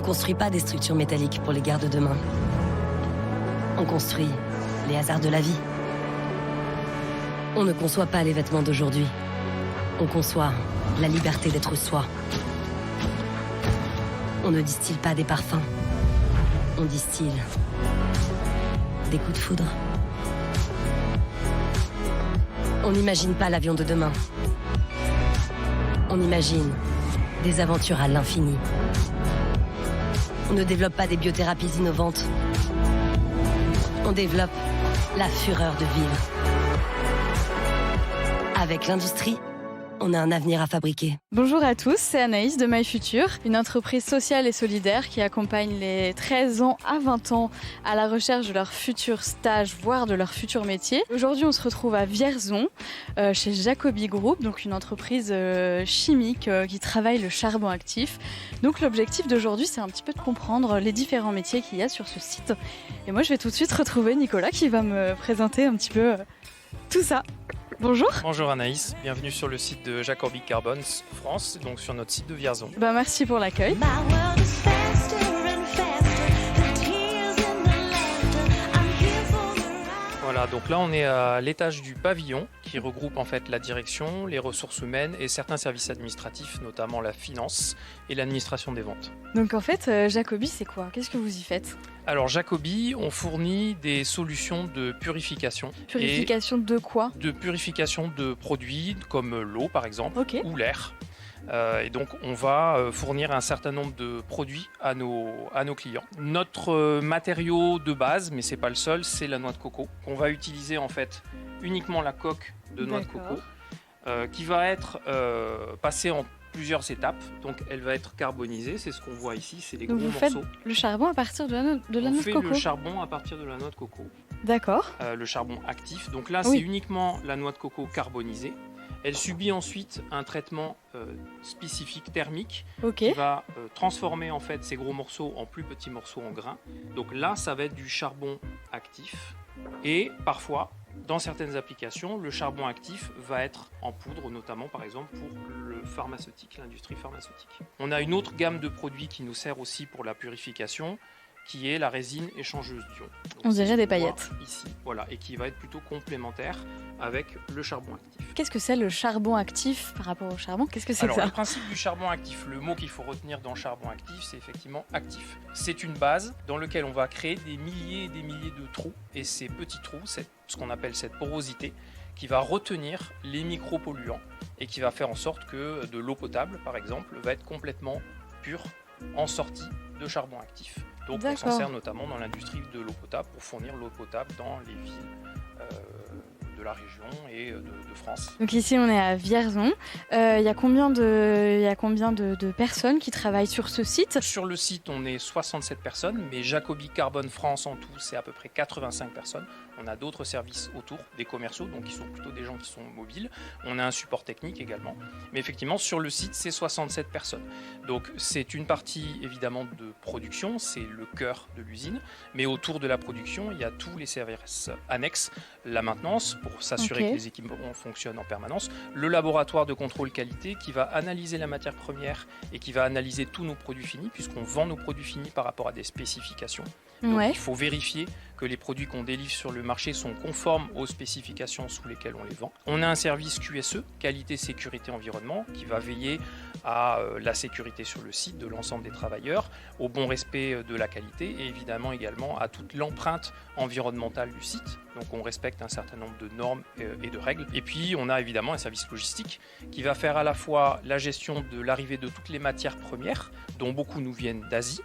construit pas des structures métalliques pour les guerres de demain. On construit les hasards de la vie. On ne conçoit pas les vêtements d'aujourd'hui. On conçoit la liberté d'être soi. On ne distille pas des parfums. On distille des coups de foudre. On n'imagine pas l'avion de demain. On imagine des aventures à l'infini. On ne développe pas des biothérapies innovantes. On développe la fureur de vivre. Avec l'industrie, on a un avenir à fabriquer. Bonjour à tous, c'est Anaïs de MyFuture, une entreprise sociale et solidaire qui accompagne les 13 ans à 20 ans à la recherche de leur futur stage, voire de leur futur métier. Aujourd'hui, on se retrouve à Vierzon, chez Jacobi Group, donc une entreprise chimique qui travaille le charbon actif. Donc l'objectif d'aujourd'hui, c'est un petit peu de comprendre les différents métiers qu'il y a sur ce site. Et moi, je vais tout de suite retrouver Nicolas qui va me présenter un petit peu tout ça. Bonjour. Bonjour Anaïs, bienvenue sur le site de Jacobi Carbon France, donc sur notre site de Vierzon. Merci pour l'accueil. Voilà, donc là on est à l'étage du pavillon qui regroupe en fait la direction, les ressources humaines et certains services administratifs, notamment la finance et l'administration des ventes. Donc en fait, Jacobi, c'est quoi? Qu'est-ce que vous y faites? Alors Jacobi, on fournit des solutions de purification. Purification de quoi? De purification de produits comme l'eau par exemple, ou l'air. Et donc on va fournir un certain nombre de produits à nos clients. Notre matériau de base, mais c'est pas le seul, c'est la noix de coco. On va utiliser en fait uniquement la coque de noix de coco qui va être passée en plusieurs étapes. Donc elle va être carbonisée, c'est ce qu'on voit ici, c'est les gros morceaux. Vous faites le charbon à partir de la noix de coco? On fait le charbon à partir de la noix de coco. D'accord. Le charbon actif. Donc là, c'est uniquement la noix de coco carbonisée. Elle subit ensuite un traitement spécifique thermique qui va transformer en fait ces gros morceaux en plus petits morceaux en grains. Donc là, ça va être du charbon actif. Et parfois, dans certaines applications, le charbon actif va être en poudre, notamment par exemple pour le pharmaceutique, l'industrie pharmaceutique. On a une autre gamme de produits qui nous sert aussi pour la purification, qui est la résine échangeuse d'ions. On dirait des paillettes. Ici, voilà, et qui va être plutôt complémentaire avec le charbon actif. Qu'est-ce que c'est le charbon actif par rapport au charbon? Qu'est-ce que c'est que ça? Le principe du charbon actif, le mot qu'il faut retenir dans charbon actif, c'est effectivement actif. C'est une base dans laquelle on va créer des milliers et des milliers de trous, et ces petits trous, c'est ce qu'on appelle cette porosité, qui va retenir les micropolluants et qui va faire en sorte que de l'eau potable, par exemple, va être complètement pure en sortie de charbon actif. Donc on s'en sert notamment dans l'industrie de l'eau potable pour fournir l'eau potable dans les villes de la région et de France. Donc ici on est à Vierzon. Il y a combien de personnes qui travaillent sur ce site? Sur le site on est 67 personnes, mais Jacobi Carbon France en tout c'est à peu près 85 personnes. On a d'autres services autour, des commerciaux, donc qui sont plutôt des gens qui sont mobiles. On a un support technique également. Mais effectivement, sur le site, c'est 67 personnes. Donc c'est une partie évidemment de production, c'est le cœur de l'usine. Mais autour de la production, il y a tous les services annexes. La maintenance, pour s'assurer que les équipements fonctionnent en permanence. Le laboratoire de contrôle qualité qui va analyser la matière première et qui va analyser tous nos produits finis, puisqu'on vend nos produits finis par rapport à des spécifications. Donc il faut vérifier que les produits qu'on délivre sur le marché sont conformes aux spécifications sous lesquelles on les vend. On a un service QSE, qualité, sécurité, environnement, qui va veiller à la sécurité sur le site de l'ensemble des travailleurs, au bon respect de la qualité et évidemment également à toute l'empreinte environnementale du site. Donc on respecte un certain nombre de normes et de règles. Et puis on a évidemment un service logistique qui va faire à la fois la gestion de l'arrivée de toutes les matières premières, dont beaucoup nous viennent d'Asie,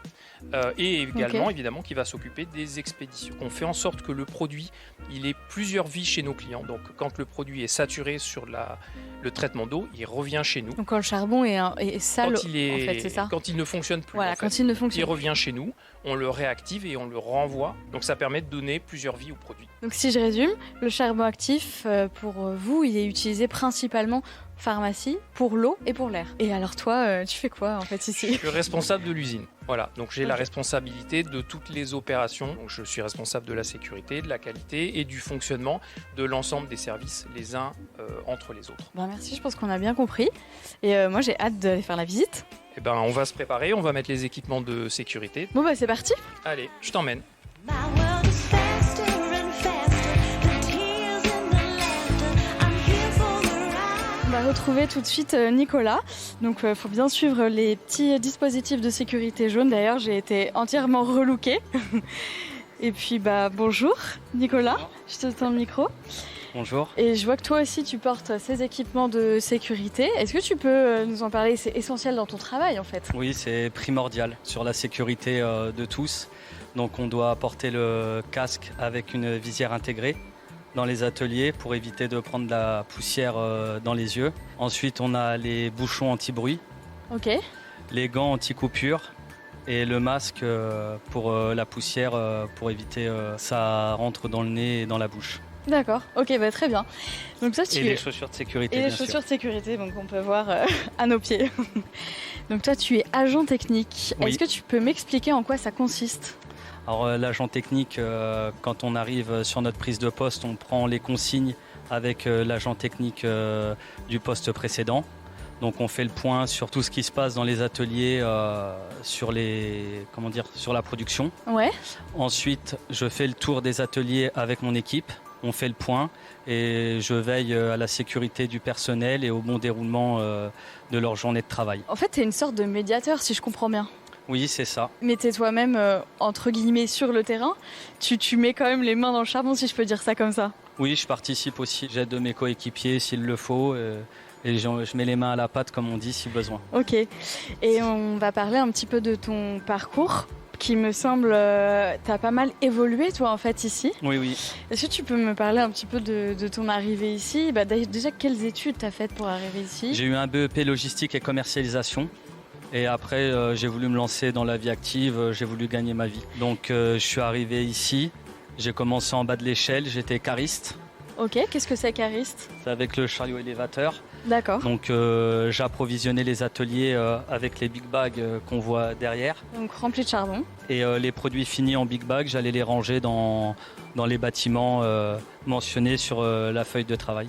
et également évidemment qui va s'occuper des expéditions. On fait en sorte que le produit il ait plusieurs vies chez nos clients. Donc quand le produit est saturé sur le traitement d'eau, il revient chez nous. Donc quand le charbon est sale, en fait, c'est ça. Quand il ne fonctionne plus, il revient chez nous, on le réactive et on le renvoie. Donc ça permet de donner plusieurs vies au produit. Donc si je résume, le charbon actif pour vous, il est utilisé principalement pharmacie, pour l'eau et pour l'air. Et alors toi, tu fais quoi en fait ici? Je suis responsable de l'usine. Voilà, donc j'ai la responsabilité de toutes les opérations. Donc je suis responsable de la sécurité, de la qualité et du fonctionnement de l'ensemble des services les uns entre les autres. Merci, je pense qu'on a bien compris. Et moi j'ai hâte d'aller faire la visite. Eh ben, on va se préparer, on va mettre les équipements de sécurité. Bon bah c'est parti. Allez, je t'emmène. My world is faster and faster. The tears and the laughter. I'm here for the ride. On va retrouver tout de suite Nicolas. Donc faut bien suivre les petits dispositifs de sécurité jaunes. D'ailleurs j'ai été entièrement relookée. Et puis bah bonjour Nicolas, je te tends le micro. Bonjour. Et je vois que toi aussi tu portes ces équipements de sécurité. Est-ce que tu peux nous en parler? C'est essentiel dans ton travail en fait. Oui, c'est primordial sur la sécurité de tous. Donc on doit porter le casque avec une visière intégrée dans les ateliers pour éviter de prendre de la poussière dans les yeux. Ensuite, on a les bouchons anti-bruit, Ok. les gants anti-coupure et le masque pour la poussière pour éviter ça rentre dans le nez et dans la bouche. D'accord, ok, bah, très bien. Donc toi, tu Et es... les chaussures de sécurité, Et les bien chaussures sûr. de sécurité, donc on peut voir à nos pieds. Donc toi, tu es agent technique. Oui. Est-ce que tu peux m'expliquer en quoi ça consiste? Alors l'agent technique, quand on arrive sur notre prise de poste, on prend les consignes avec l'agent technique du poste précédent. Donc on fait le point sur tout ce qui se passe dans les ateliers, sur la production. Ouais. Ensuite, je fais le tour des ateliers avec mon équipe. On fait le point et je veille à la sécurité du personnel et au bon déroulement de leur journée de travail. En fait, tu es une sorte de médiateur, si je comprends bien. Oui, c'est ça. Mais tu es toi-même, entre guillemets, sur le terrain. Tu mets quand même les mains dans le charbon, si je peux dire ça comme ça. Oui, je participe aussi. J'aide mes coéquipiers s'il le faut. Et je mets les mains à la pâte, comme on dit, si besoin. Ok. Et on va parler un petit peu de ton parcours, qui me semble... tu as pas mal évolué, toi, en fait, ici. Oui, oui. Est-ce que tu peux me parler un petit peu de ton arrivée ici? Bah, déjà, quelles études tu as faites pour arriver ici? J'ai eu un BEP logistique et commercialisation. Et après, j'ai voulu me lancer dans la vie active, j'ai voulu gagner ma vie. Donc, je suis arrivé ici. J'ai commencé en bas de l'échelle, j'étais cariste. Ok, qu'est-ce que c'est cariste? C'est avec le chariot élévateur. D'accord. Donc, j'approvisionnais les ateliers avec les big bags qu'on voit derrière. Donc rempli de charbon. Et les produits finis en big bag, j'allais les ranger dans les bâtiments mentionnés sur la feuille de travail.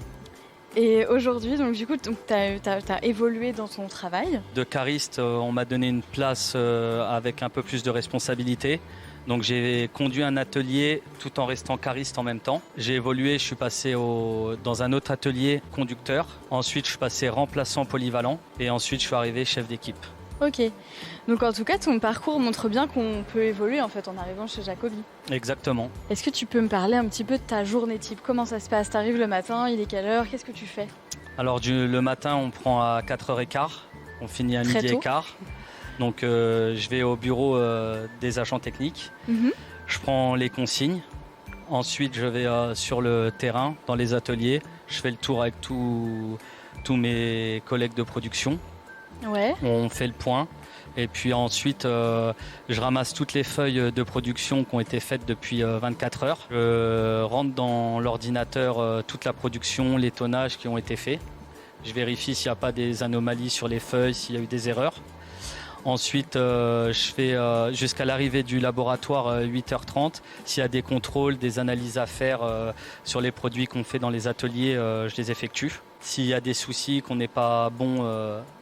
Et aujourd'hui, donc du coup, t'as évolué dans ton travail. De cariste, on m'a donné une place avec un peu plus de responsabilité. Donc j'ai conduit un atelier tout en restant cariste en même temps. J'ai évolué, je suis passé dans un autre atelier conducteur. Ensuite, je suis passé remplaçant polyvalent. Et ensuite, je suis arrivé chef d'équipe. Ok. Donc en tout cas, ton parcours montre bien qu'on peut évoluer en fait en arrivant chez Jacobi. Exactement. Est-ce que tu peux me parler un petit peu de ta journée type? Comment ça se passe? T'arrives le matin, il est quelle heure? Qu'est-ce que tu fais? Alors le matin, on prend à 4h15. On finit à Très midi tôt. et quart. Donc je vais au bureau des agents techniques. Mhm. Je prends les consignes. Ensuite, je vais sur le terrain, dans les ateliers. Je fais le tour avec tous mes collègues de production. Ouais. On fait le point. Et puis ensuite, je ramasse toutes les feuilles de production qui ont été faites depuis 24 heures. Je rentre dans l'ordinateur toute la production, les tonnages qui ont été faits. Je vérifie s'il n'y a pas des anomalies sur les feuilles, s'il y a eu des erreurs. Ensuite, je fais jusqu'à l'arrivée du laboratoire 8h30. S'il y a des contrôles, des analyses à faire sur les produits qu'on fait dans les ateliers, je les effectue. S'il y a des soucis, qu'on n'est pas bon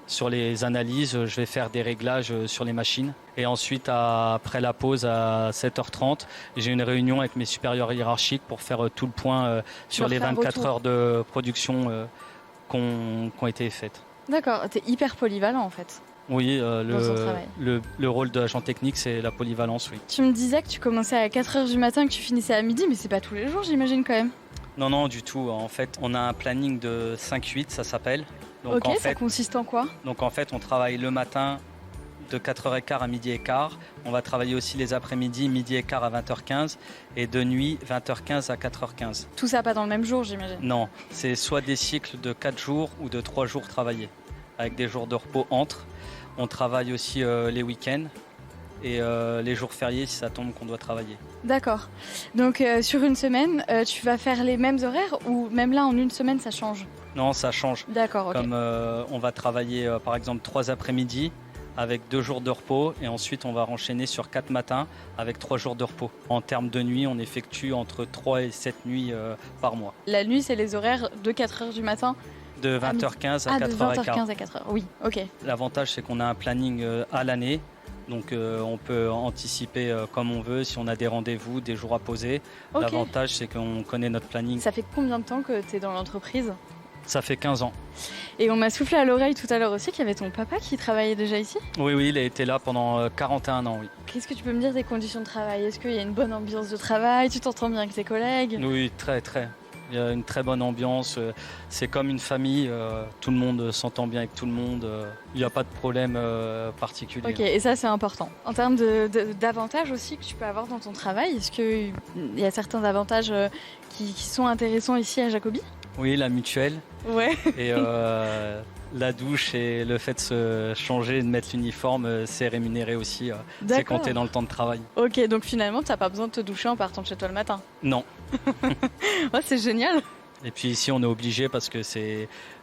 sur les analyses, je vais faire des réglages sur les machines. Et ensuite, après la pause à 7h30, j'ai une réunion avec mes supérieurs hiérarchiques pour faire tout le point sur les faire un 24 retour. heures de production qui ont été faites. D'accord, t'es hyper polyvalent en fait. Oui, Dans son travail. le rôle d'agent technique, c'est la polyvalence, oui. Tu me disais que tu commençais à 4h du matin, que tu finissais à midi, mais c'est pas tous les jours j'imagine quand même. Non, du tout. En fait, on a un planning de 5-8, ça s'appelle. Donc, Ok, en ça fait, consiste en quoi? donc en fait, on travaille le matin de 4h15 à midi et quart. On va travailler aussi les après-midi, midi et quart à 20h15 et de nuit 20h15 à 4h15. Tout ça pas dans le même jour j'imagine. Non, c'est soit des cycles de 4 jours ou de 3 jours travaillés, avec des jours de repos entre. On travaille aussi les week-ends et les jours fériés si ça tombe qu'on doit travailler. D'accord. Donc sur une semaine, tu vas faire les mêmes horaires ou même là en une semaine ça change? Non, ça change. D'accord, ok. Comme on va travailler par exemple 3 après-midi avec 2 jours de repos et ensuite on va enchaîner sur 4 matins avec 3 jours de repos. En termes de nuit, on effectue entre 3 et 7 nuits par mois. La nuit c'est les horaires de 4h du matin De 20h15 à Ah, de 4h15. 20h15 à 4h. Oui, ok. L'avantage, c'est qu'on a un planning à l'année. Donc on peut anticiper comme on veut, si on a des rendez-vous, des jours à poser. Ok. L'avantage, c'est qu'on connaît notre planning. Ça fait combien de temps que tu es dans l'entreprise? Ça fait 15 ans. Et on m'a soufflé à l'oreille tout à l'heure aussi qu'il y avait ton papa qui travaillait déjà ici. Oui, il a été là pendant 41 ans, oui. Qu'est-ce que tu peux me dire des conditions de travail? Est-ce qu'il y a une bonne ambiance de travail? Tu t'entends bien avec tes collègues? Oui, très. Il y a une très bonne ambiance. C'est comme une famille. Tout le monde s'entend bien avec tout le monde. Il n'y a pas de problème particulier. Ok, et ça c'est important. En termes d'avantages aussi que tu peux avoir dans ton travail, est-ce qu'il y a certains avantages qui sont intéressants ici à Jacobi? Oui, la mutuelle. Ouais. Et la douche et le fait de se changer, de mettre l'uniforme, c'est rémunéré aussi. C'est D'accord. compté dans le temps de travail. Ok, donc finalement t'as pas besoin de te doucher en partant de chez toi le matin. Non. Oh, c'est génial. Et puis ici, on est obligé parce que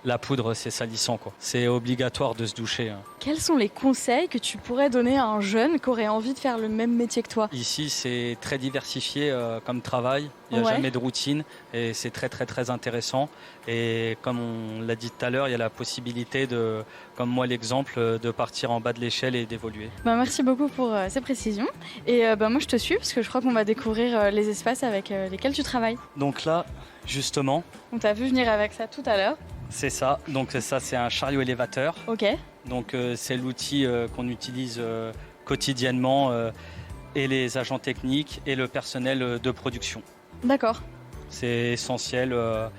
la poudre, c'est salissant, quoi. C'est obligatoire de se doucher. Quels sont les conseils que tu pourrais donner à un jeune qui aurait envie de faire le même métier que toi? Ici, c'est très diversifié comme travail. Il n'y a Ouais. jamais de routine et c'est très intéressant. Et comme on l'a dit tout à l'heure, il y a la possibilité comme moi l'exemple, de partir en bas de l'échelle et d'évoluer. Merci beaucoup pour ces précisions. Et moi je te suis parce que je crois qu'on va découvrir les espaces avec lesquels tu travailles. Donc là, justement, On t'a vu venir avec ça tout à l'heure. c'est ça. Donc ça, c'est un chariot élévateur. Ok. Donc c'est l'outil qu'on utilise quotidiennement et les agents techniques et le personnel de production. D'accord. C'est essentiel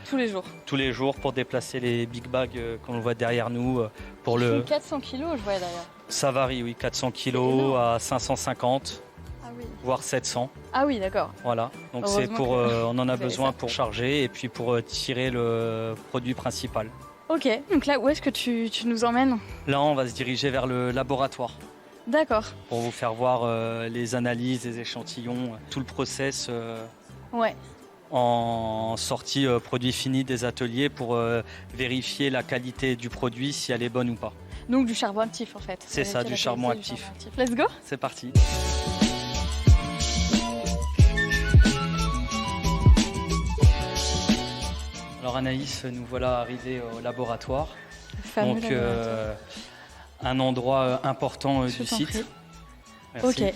Tous les jours. tous les jours pour déplacer les big bags qu'on voit derrière nous. Pour Ils font le... 400 kilos, je voyais d'ailleurs. Ça varie, oui, 400 C'est kilos énorme. à 550, Ah oui. voire 700. Ah oui, d'accord. Voilà. Donc Heureusement c'est pour, que on en a vous avez besoin ça. pour charger et puis pour tirer le produit principal. Ok, donc là, où est-ce que tu nous emmènes? Là, on va se diriger vers le laboratoire D'accord. pour vous faire voir les analyses, les échantillons, tout le process. Ouais. En sortie produit fini des ateliers pour vérifier la qualité du produit, si elle est bonne ou pas. Donc du charbon actif en fait. C'est ça, Vérifier du la charbon qualité du actif. Let's go. C'est parti. Alors Anaïs, nous voilà arrivés au laboratoire. Le fameux Donc laboratoire. un endroit important Je du t'en site. prie. Merci. Ok.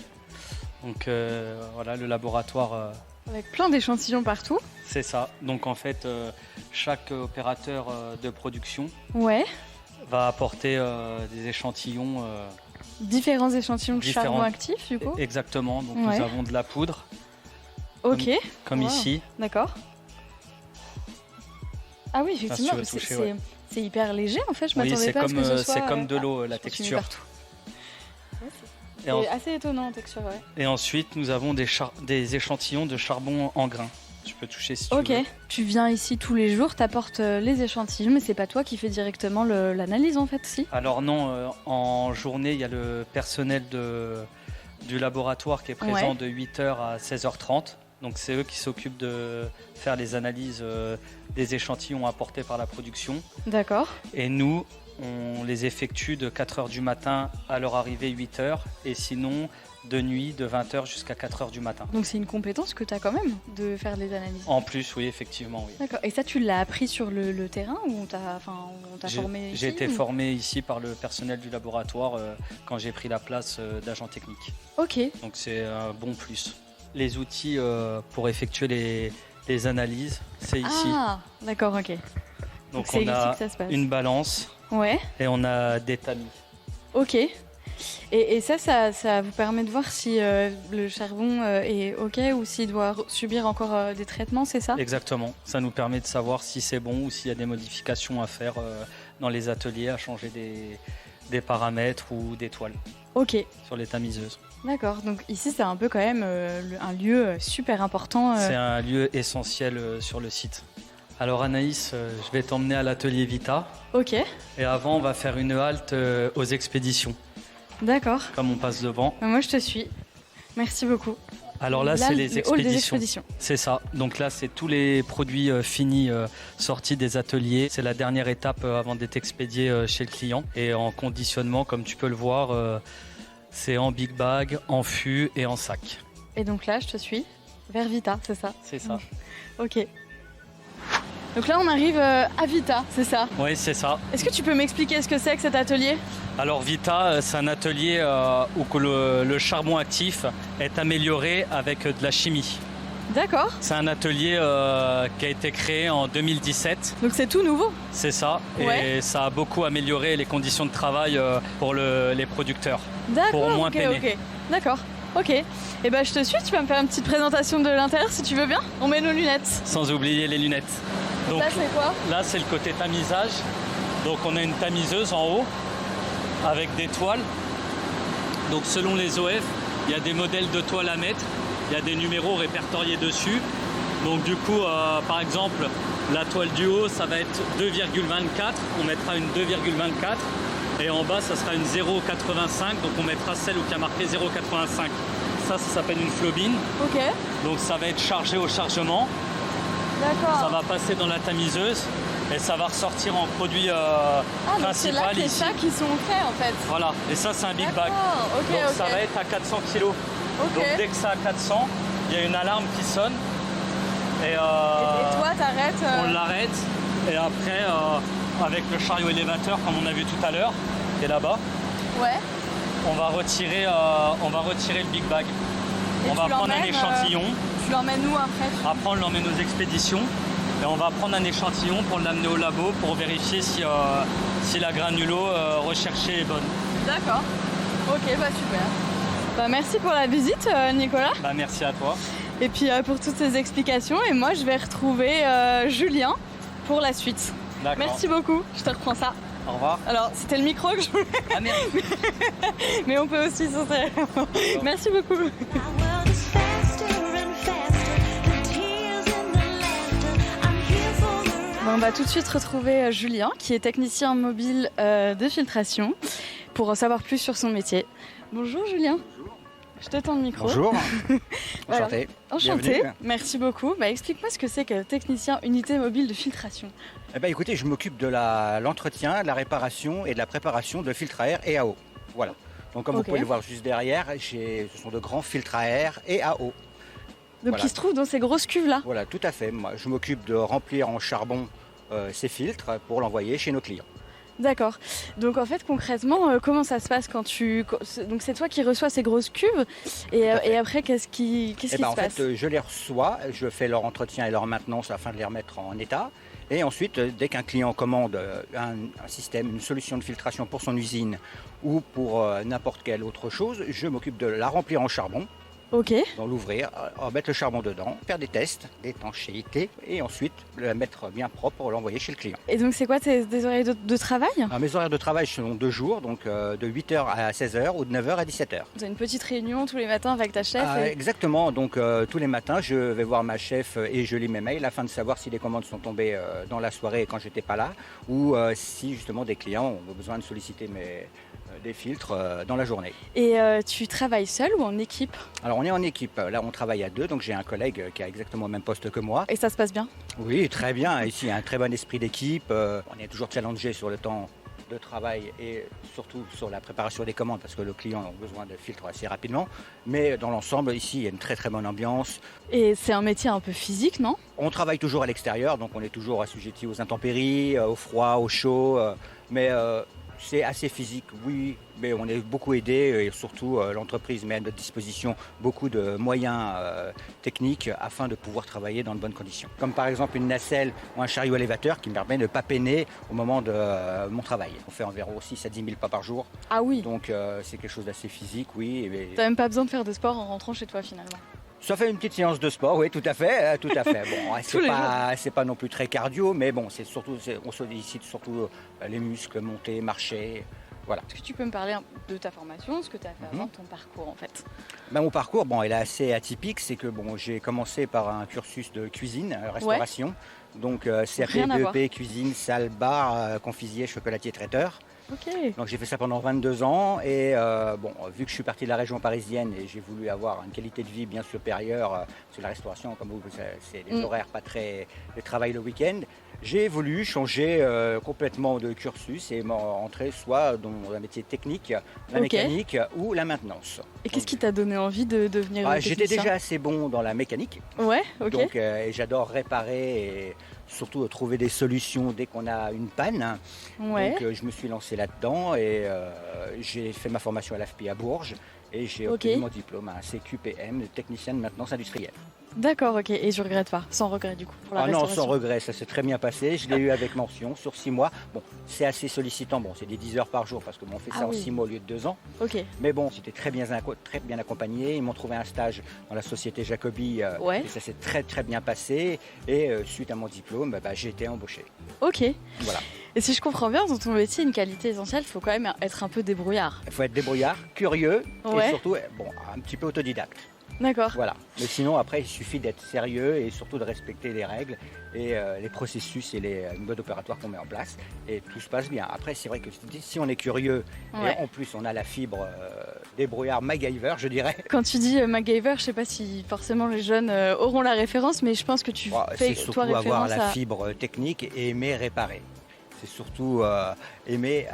Donc voilà, le laboratoire, Avec plein d'échantillons partout. c'est ça. Donc en fait, chaque opérateur de production Ouais. va apporter des échantillons. Différents échantillons de Différents. charbon actif du coup. Exactement. Donc Ouais. nous avons de la poudre, Ok. comme Wow. ici. D'accord. Ah oui, tu effectivement, veux c'est toucher, ouais. c'est hyper léger en fait. Je Oui, m'attendais c'est pas à ce comme, que ce soit. c'est comme de l'eau, la je continue texture. partout. Et, en- C'est assez étonnant en texture, ouais. et ensuite, nous avons des échantillons de charbon en grains. Tu peux toucher si tu Ok, veux. tu viens ici tous les jours, t'apportes les échantillons, mais c'est pas toi qui fais directement l'analyse en fait, si? Alors non, en journée, il y a le personnel du laboratoire qui est présent Ouais. de 8h à 16h30. Donc c'est eux qui s'occupent de faire les analyses des échantillons apportés par la production. D'accord. Et nous, on les effectue de 4h du matin à leur arrivée 8h. Et sinon, de nuit, de 20h jusqu'à 4h du matin. Donc c'est une compétence que t'as quand même de faire des analyses. En plus, oui, effectivement, oui. D'accord. Et ça, tu l'as appris sur le terrain ou on t'a formé ici J'ai été ou- formé ici par le personnel du laboratoire quand j'ai pris la place d'agent technique. Ok. Donc c'est un bon plus. Les outils pour effectuer les analyses, c'est ici. Ah, d'accord, ok. Donc c'est on ici a que ça se passe. une balance Ouais, et on a des tamis. ok. Et ça vous permet de voir si le charbon est ok ou s'il doit subir encore des traitements, c'est ça? Exactement. Ça nous permet de savoir si c'est bon ou s'il y a des modifications à faire dans les ateliers, à changer des paramètres ou des toiles Ok, sur les tamiseuses. d'accord. Donc ici, c'est un peu quand même un lieu super important. C'est un lieu essentiel sur le site. Alors Anaïs, je vais t'emmener à l'atelier Vita. Ok, Et avant, on va faire une halte aux expéditions, d'accord. comme on passe devant. Moi, je te suis. Merci beaucoup. Alors là, c'est les le hall des expéditions. expéditions. C'est ça. Donc là, c'est tous les produits finis sortis des ateliers. C'est la dernière étape avant d'être expédié chez le client. Et en conditionnement, comme tu peux le voir, c'est en big bag, en fût et en sac. Et donc là, je te suis vers Vita, c'est ça? C'est ça. Ok. Donc là, on arrive à Vita, c'est ça? Oui, c'est ça. Est-ce que tu peux m'expliquer ce que c'est que cet atelier? Alors Vita, c'est un atelier où que le charbon actif est amélioré avec de la chimie. D'accord. C'est un atelier qui a été créé en 2017. Donc c'est tout nouveau? C'est ça. Ouais. Et ça a beaucoup amélioré les conditions de travail pour les producteurs. D'accord, Pour moins peiner. ok. D'accord, ok. Et ben je te suis, tu vas me faire une petite présentation de l'intérieur si tu veux bien? On met nos lunettes. Sans oublier les lunettes. Donc Là c'est quoi? là, c'est le côté tamisage. Donc on a une tamiseuse en haut avec des toiles. Donc selon les OF, il y a des modèles de toiles à mettre. Il y a des numéros répertoriés dessus. Donc du coup, par exemple, la toile du haut, ça va être 2,24. On mettra une 2,24. Et en bas, ça sera une 0,85. Donc on mettra celle où il y a marqué 0,85. Ça s'appelle une flobine. Ok, Donc ça va être chargé au chargement. d'accord. Ça va passer dans la tamiseuse. Et ça va ressortir en produit donc c'est là principal que c'est ici. ça qui sont faits en fait. Voilà. Et ça, c'est un big bag. D'accord, ok, Donc ok. ça va être à 400 kg. Ok. Donc dès que c'est à 400, il y a une alarme qui sonne. Et, Et toi t'arrêtes on l'arrête. Et après, avec le chariot élévateur, comme on a vu tout à l'heure, qui est là-bas, Ouais. on va retirer le big bag. Et On tu va prendre un l'emmènes, échantillon. Tu l'emmènes où après? Après, on l'emmène aux expéditions. Et on va prendre un échantillon pour l'amener au labo pour vérifier si la granulo recherchée est bonne. D'accord. Ok, bah super. Bah, merci pour la visite Nicolas. Bah, merci à toi. Et puis pour toutes ces explications. Et moi je vais retrouver Julien pour la suite. D'accord. Merci beaucoup, je te reprends ça. Au revoir. Alors c'était le micro que je voulais, Ah merde. mais on peut aussi sauter. Merci beaucoup. My world is faster and faster. The tears and the laughter. I'm here for the ride. Bon, on va tout de suite retrouver Julien qui est technicien mobile de filtration pour en savoir plus sur son métier. Bonjour Julien. Je te tends le micro. Bonjour, Voilà. enchanté. Enchanté, Bienvenue. merci beaucoup. Bah, explique-moi ce que c'est que technicien unité mobile de filtration. Eh ben, écoutez, je m'occupe de l'entretien, de la réparation et de la préparation de filtres à air et à eau. Voilà. Donc comme Ok. vous pouvez le voir juste derrière, ce sont de grands filtres à air et à eau. Donc Voilà. qui se trouve dans ces grosses cuves là. Voilà, tout à fait. Moi, je m'occupe de remplir en charbon ces filtres pour l'envoyer chez nos clients. D'accord. Donc en fait concrètement, comment ça se passe quand donc c'est toi qui reçois ces grosses cuves et, à fait. et après qu'est-ce qui Eh ben, se en passe? fait, je les reçois, je fais leur entretien et leur maintenance afin de les remettre en état. Et ensuite, dès qu'un client commande un système, une solution de filtration pour son usine ou pour n'importe quelle autre chose, je m'occupe de la remplir en charbon, Ok. d'en l'ouvrir, mettre le charbon dedans, faire des tests d'étanchéité et ensuite le mettre bien propre pour l'envoyer chez le client. Et donc c'est quoi des horaires de travail? Alors, mes horaires de travail sont 2 jours, donc de 8h à 16h ou de 9h à 17h. Tu as une petite réunion tous les matins avec ta chef et- Exactement, donc tous les matins je vais voir ma chef et je lis mes mails afin de savoir si les commandes sont tombées dans la soirée quand j'étais pas là ou si justement des clients ont besoin de solliciter des filtres dans la journée. Et tu travailles seul ou en équipe? Alors on est en équipe, là on travaille à 2, donc j'ai un collègue qui a exactement le même poste que moi. Et ça se passe bien? Oui, très bien, ici il y a un très bon esprit d'équipe, on est toujours challengé sur le temps de travail et surtout sur la préparation des commandes parce que le client a besoin de filtres assez rapidement. Mais dans l'ensemble, ici, il y a une très très bonne ambiance. Et c'est un métier un peu physique, non? On travaille toujours à l'extérieur, donc on est toujours assujetti aux intempéries, au froid, au chaud. Mais c'est assez physique, oui, mais on est beaucoup aidé et surtout l'entreprise met à notre disposition beaucoup de moyens techniques afin de pouvoir travailler dans de bonnes conditions. Comme par exemple une nacelle ou un chariot élévateur qui me permet de ne pas peiner au moment de mon travail. On fait environ 6 à 10 000 pas par jour, Ah oui. donc c'est quelque chose d'assez physique, oui. T'as même pas besoin de faire de sport en rentrant chez toi finalement. Ça fait une petite séance de sport, oui, tout à fait, tout à fait. Bon, Tous les c'est pas non plus très cardio, mais bon, on sollicite surtout les muscles, monter, marcher, voilà. Est-ce que tu peux me parler de ta formation, ce que tu as fait avant, ton parcours en fait? Ben, mon parcours, bon, il est assez atypique, c'est que bon, j'ai commencé par un cursus de cuisine, restauration, donc CAP, Rien à voir. BEP, cuisine, salle, bar, confisier, chocolatier, traiteur. Ok. Donc j'ai fait ça pendant 22 ans et bon, vu que je suis parti de la région parisienne et j'ai voulu avoir une qualité de vie bien supérieure, parce que la restauration, comme vous savez, c'est des horaires pas très... le travail le week-end, J'ai voulu changer complètement de cursus et entrer soit dans un métier technique, la Ok. mécanique ou la maintenance. Et qu'est-ce qui t'a donné envie de devenir J'étais technicien? déjà assez bon dans la mécanique, Ouais, ok. donc, et j'adore réparer et surtout trouver des solutions dès qu'on a une panne. Ouais. Donc je me suis lancé là-dedans et j'ai fait ma formation à l'AFPI à Bourges et j'ai Ok. obtenu mon diplôme, un CQPM, de technicien de maintenance industrielle. D'accord, ok. Et je regrette pas, sans regret du coup, pour la Ah non, restauration. sans regret, ça s'est très bien passé. Je l'ai eu avec mention sur 6 mois. Bon, c'est assez sollicitant, bon, c'est des 10 heures par jour parce qu'on fait Ah ça en oui. 6 mois au lieu de 2 ans. Ok. Mais bon, c'était très bien accompagné. Ils m'ont trouvé un stage dans la société Jacobi Ouais. et ça s'est très bien passé. Et suite à mon diplôme, j'ai été embauché. Ok. Voilà. Et si je comprends bien, dans ton métier, une qualité essentielle, il faut quand même être un peu débrouillard. Il faut être débrouillard, curieux Ouais. et surtout, bon, un petit peu autodidacte. D'accord. Voilà. Mais sinon, après, il suffit d'être sérieux et surtout de respecter les règles et les processus et les modes opératoires qu'on met en place. Et tout se passe bien. Après, c'est vrai que si on est curieux Ouais. et en plus on a la fibre débrouillard MacGyver, je dirais. Quand tu dis MacGyver, je sais pas si forcément les jeunes auront la référence, mais je pense que tu fais C'est surtout toi avoir référence la à... fibre technique et aimer réparer. C'est surtout aimer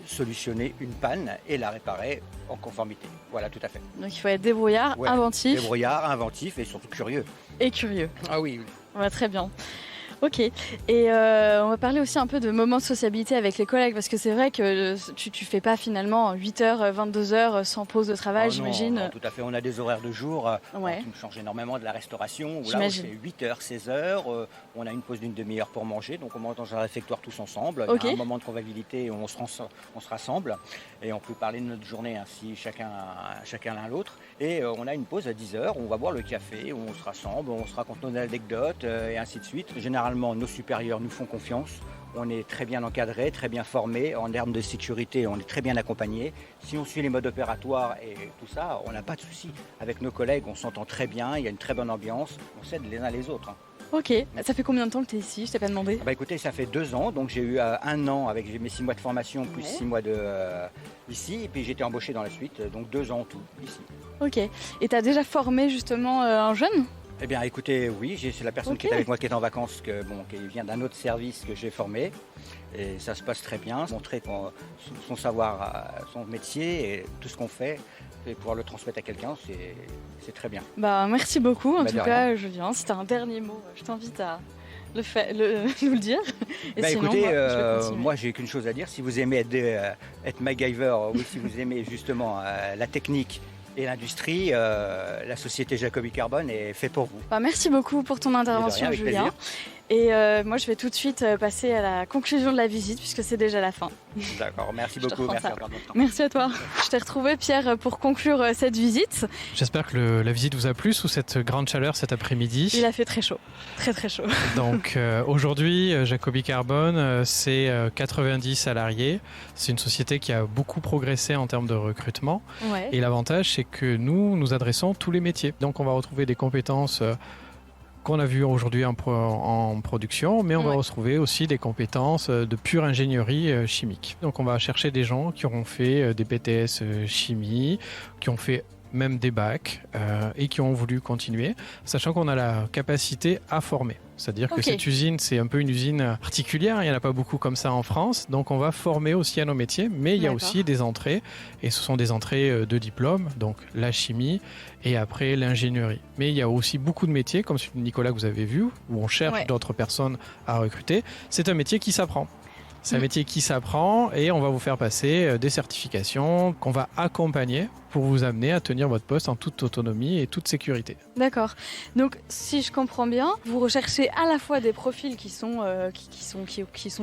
solutionner une panne et la réparer en conformité. Voilà, tout à fait. Donc il faut être débrouillard, Ouais. inventif Débrouillard, inventif et surtout curieux. et curieux. Ah oui. Ouais, très bien. Ok. Et on va parler aussi un peu de moments de sociabilité avec les collègues, parce que c'est vrai que tu fais pas finalement 8h, 22h sans pause de travail, Oh non, j'imagine. non, tout à fait. On a des horaires de jour Ouais. qui me changent énormément de la restauration. Où là, on J'imagine. fait 8h, 16h. On a une pause d'une demi-heure pour manger. Donc, on mange dans un réfectoire tous ensemble. Ok. Il y a un moment de convivialité où on se rassemble. Et on peut parler de notre journée ainsi, chacun l'un l'autre. Et on a une pause à 10h où on va boire le café, où on se rassemble, on se raconte nos anecdotes et ainsi de suite. Généralement, nos supérieurs nous font confiance. On est très bien encadré, très bien formé. En termes de sécurité, on est très bien accompagné. Si on suit les modes opératoires et tout ça, on n'a pas de souci. Avec nos collègues, on s'entend très bien, il y a une très bonne ambiance. On s'aide les uns les autres. Ok. Ça fait combien de temps que tu es ici? Je t'ai pas demandé. Écoutez, ça fait 2 ans, donc j'ai eu 1 an avec mes 6 mois de formation, plus Ouais. 6 mois ici. Et puis j'ai été embauché dans la suite, donc 2 ans en tout ici. Ok. Et tu as déjà formé justement un jeune? Eh bien, écoutez, oui, c'est la personne Ok. qui est avec moi qui est en vacances, qui vient d'un autre service que j'ai formé. Et ça se passe très bien. Montrer son savoir, son métier et tout ce qu'on fait, et pouvoir le transmettre à quelqu'un, c'est très bien. Bah merci beaucoup en Bah, tout de cas, Julien. C'était un dernier mot. Je t'invite à nous le dire. Et sinon, Écoutez, moi, je vais continuer. moi j'ai qu'une chose à dire. Si vous aimez être MacGyver ou si vous aimez justement la technique et l'industrie, la société Jacobi Carbone est faite pour vous. Bah, merci beaucoup pour ton Mais de intervention, rien, avec Julien. plaisir. Et moi, je vais tout de suite passer à la conclusion de la visite, puisque c'est déjà la fin. D'accord, merci Je te beaucoup. reprends Merci ça. encore de votre temps. Merci à toi. Je t'ai retrouvé, Pierre, pour conclure cette visite. J'espère que la visite vous a plu sous cette grande chaleur cet après-midi. Il a fait très chaud. Très, très chaud. Donc aujourd'hui, Jacobi Carbone, c'est 90 salariés. C'est une société qui a beaucoup progressé en termes de recrutement. Ouais. Et l'avantage, c'est que nous adressons tous les métiers. Donc on va retrouver des compétences qu'on a vues aujourd'hui en production, mais on va Ouais. retrouver aussi des compétences de pure ingénierie chimique. Donc on va chercher des gens qui auront fait des BTS chimie, qui ont fait même des bacs et qui ont voulu continuer, sachant qu'on a la capacité à former. C'est-à-dire que Ok. cette usine, c'est un peu une usine particulière, il n'y en a pas beaucoup comme ça en France, donc on va former aussi à nos métiers, mais il y a D'accord. aussi des entrées, et ce sont des entrées de diplôme, donc la chimie et après l'ingénierie. Mais il y a aussi beaucoup de métiers, comme celui de Nicolas que vous avez vu, où on cherche Ouais. d'autres personnes à recruter. C'est un métier qui s'apprend. C'est un Mm. métier qui s'apprend et on va vous faire passer des certifications qu'on va accompagner pour vous amener à tenir votre poste en toute autonomie et toute sécurité. D'accord. Donc, si je comprends bien, vous recherchez à la fois des profils qui sont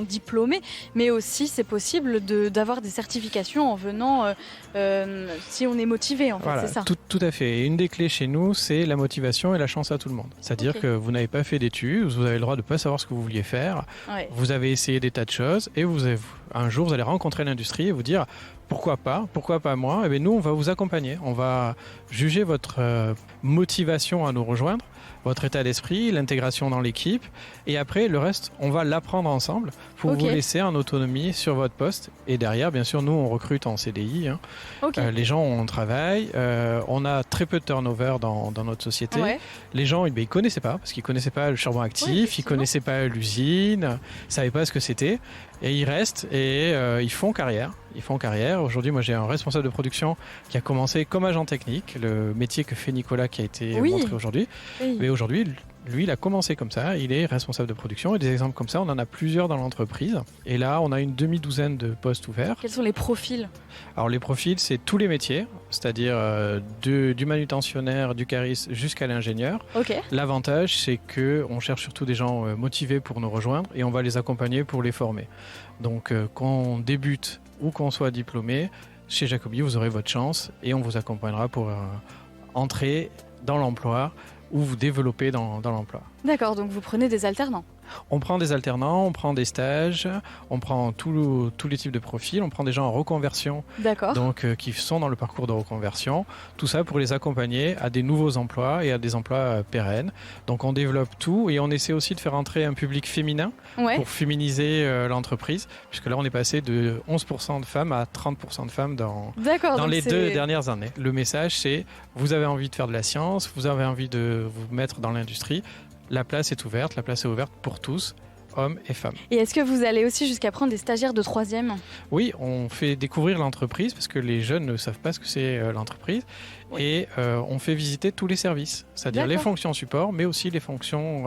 diplômés, mais aussi c'est possible d'avoir des certifications en venant si on est motivé, en fait, Voilà, c'est ça. tout à fait. Et une des clés chez nous, c'est la motivation et la chance à tout le monde. C'est-à-dire Ok. que vous n'avez pas fait d'études, vous avez le droit de ne pas savoir ce que vous vouliez faire, Ouais. vous avez essayé des tas de choses et un jour vous allez rencontrer l'industrie et vous dire pourquoi pas moi. Et bien nous on va vous accompagner, on va juger votre motivation à nous rejoindre votre état d'esprit, l'intégration dans l'équipe. Et après, le reste, on va l'apprendre ensemble pour Ok. vous laisser en autonomie sur votre poste. Et derrière, bien sûr, nous, on recrute en CDI. Hein. Ok. Les gens, on travaille. On a très peu de turnover dans notre société. Ouais. Les gens, ils connaissaient pas, parce qu'ils connaissaient pas le charbon Oui, actif, ils effectivement. connaissaient pas l'usine, ils savaient pas ce que c'était. Et ils restent et ils font carrière. Ils font carrière. Aujourd'hui, moi, j'ai un responsable de production qui a commencé comme agent technique, le métier que fait Nicolas qui a été Oui. montré aujourd'hui. Oui. Mais aujourd'hui, lui, il a commencé comme ça. Il est responsable de production. Et des exemples comme ça, on en a plusieurs dans l'entreprise. Et là, on a une demi-douzaine de postes ouverts. Quels sont les profils? Alors, les profils, c'est tous les métiers, c'est-à-dire du manutentionnaire, du cariste jusqu'à l'ingénieur. Ok. L'avantage, c'est qu'on cherche surtout des gens motivés pour nous rejoindre et on va les accompagner pour les former. Donc, qu'on débute ou qu'on soit diplômé, chez Jacobi, vous aurez votre chance et on vous accompagnera pour entrer dans l'emploi ou vous développer dans l'emploi. D'accord, donc vous prenez des alternants. On prend des alternants, on prend des stages, on prend tous les types de profils, on prend des gens en reconversion D'accord. donc qui sont dans le parcours de reconversion, tout ça pour les accompagner à des nouveaux emplois et à des emplois pérennes. Donc on développe tout et on essaie aussi de faire entrer un public féminin Ouais. pour féminiser l'entreprise, puisque là on est passé de 11% de femmes à 30% de femmes dans D'accord. donc les c'est- 2 dernières années. Le message c'est, vous avez envie de faire de la science, vous avez envie de vous mettre dans l'industrie, la place est ouverte pour tous, hommes et femmes. Et est-ce que vous allez aussi jusqu'à prendre des stagiaires de 3e? Oui, on fait découvrir l'entreprise parce que les jeunes ne savent pas ce que c'est l'entreprise. Oui. Et on fait visiter tous les services, c'est-à-dire les D'accord. fonctions support, mais aussi les fonctions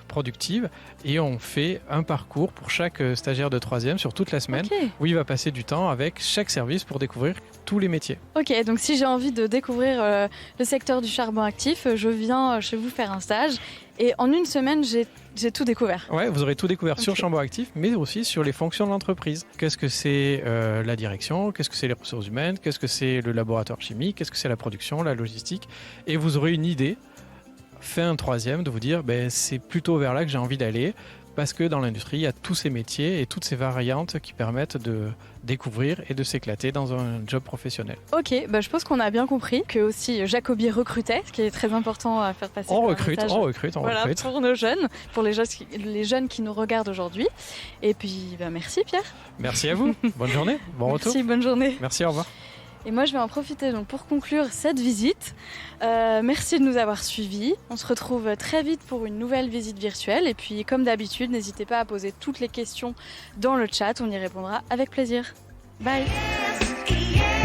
productives. Et on fait un parcours pour chaque stagiaire de 3e sur toute la semaine, Ok. où il va passer du temps avec chaque service pour découvrir tous les métiers. Ok, donc si j'ai envie de découvrir le secteur du charbon actif, je viens chez vous faire un stage et en une semaine, j'ai tout découvert. Ouais, vous aurez tout découvert sur Ok. Charbon Actif, mais aussi sur les fonctions de l'entreprise. Qu'est-ce que c'est la direction, qu'est-ce que c'est les ressources humaines, qu'est-ce que c'est le laboratoire chimique, qu'est-ce que c'est la production, la logistique. Et vous aurez une idée, fait un 3e, de vous dire, c'est plutôt vers là que j'ai envie d'aller, parce que dans l'industrie, il y a tous ces métiers et toutes ces variantes qui permettent de découvrir et de s'éclater dans un job professionnel. Ok, bah je pense qu'on a bien compris que aussi Jacobi recrutait, ce qui est très important à faire passer. On par un recrute, message. on recrute, on Voilà, recrute. pour nos jeunes, pour les jeunes qui nous regardent aujourd'hui. Et puis, bah, merci Pierre. Merci à vous, bonne journée, bon retour. Merci, bonne journée. Merci, au revoir. Et moi, je vais en profiter donc pour conclure cette visite. Merci de nous avoir suivis. On se retrouve très vite pour une nouvelle visite virtuelle. Et puis, comme d'habitude, n'hésitez pas à poser toutes les questions dans le chat. On y répondra avec plaisir. Bye. Yeah.